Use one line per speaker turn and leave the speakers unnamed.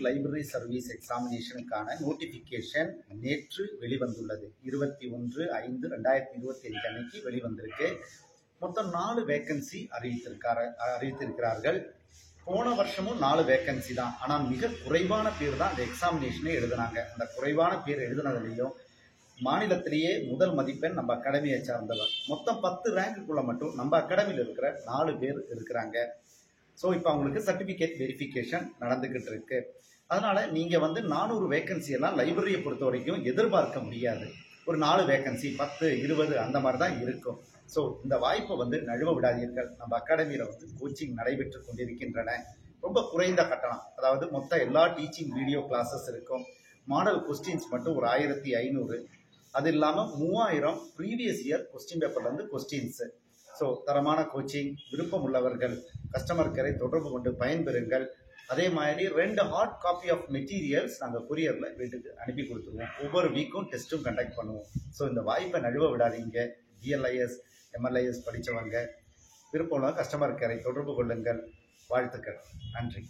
Library service எக்ஸாமினேஷனுக்கான notification நேற்று வெளிவந்துள்ளது. 21/5/2025 அன்னைக்கு வெளிவந்திருக்கு. மொத்தம் 4 வேக்கன்சி அறிவித்திருக்கிறார்கள். போன வருஷமும் 4 வேக்கன்சி தான். ஆனால் மிக குறைவான பேர் தான் அந்த எக்ஸாமினேஷனை எழுதினாங்க. அந்த குறைவான பேர் எழுதினதுலேயும் மாநிலத்திலேயே முதல் மதிப்பெண் நம்ம அகாடமியை சார்ந்தவர். மொத்தம் 10 ரேங்குக்குள்ள மட்டும் நம்ம அகாடமியில் இருக்கிற 4 பேர் இருக்கிறாங்க. ஸோ இப்போ அவங்களுக்கு சர்டிஃபிகேட் வெரிஃபிகேஷன் நடந்துக்கிட்டு இருக்கு. அதனால நீங்கள் 400 வேக்கன்சி எல்லாம் லைப்ரரியை பொறுத்த வரைக்கும் எதிர்பார்க்க முடியாது. ஒரு 4 வேக்கன்சி 10, 20 அந்த மாதிரி தான் இருக்கும். ஸோ இந்த வாய்ப்பை நழுவ விடாதீர்கள். நம்ம அகாடமியில் கோச்சிங் நடைபெற்று கொண்டிருக்கின்றன. ரொம்ப குறைந்த கட்டணம், அதாவது மொத்த எல்லா டீச்சிங் வீடியோ கிளாஸஸ் இருக்கும். மாடல் கொஸ்டின்ஸ் மட்டும் ஒரு 1500. அது இல்லாமல் 3000 ப்ரீவியஸ் இயர் கொஸ்டின் பேப்பர்லேருந்து கொஸ்டின்ஸு. ஸோ தரமான கோச்சிங். விருப்பம் உள்ளவர்கள் கஸ்டமர் கேரை தொடர்பு கொண்டு பயன்பெறுங்கள். அதே மாதிரி 2 ஹார்ட் காப்பி ஆஃப் மெட்டீரியல்ஸ் நாங்கள் கொரியரில் வீட்டுக்கு அனுப்பி கொடுத்துருவோம். ஒவ்வொரு வீக்கும் டெஸ்ட்டும் கண்டக்ட் பண்ணுவோம். ஸோ இந்த வாய்ப்பை நழுவ விடாதீங்க. டிஎல்ஐஎஸ், எம்எல்ஐஎஸ் படித்தவங்க விருப்பம் உள்ள கஸ்டமர் கேரை தொடர்பு கொள்ளுங்கள். வாழ்த்துக்கள். நன்றி.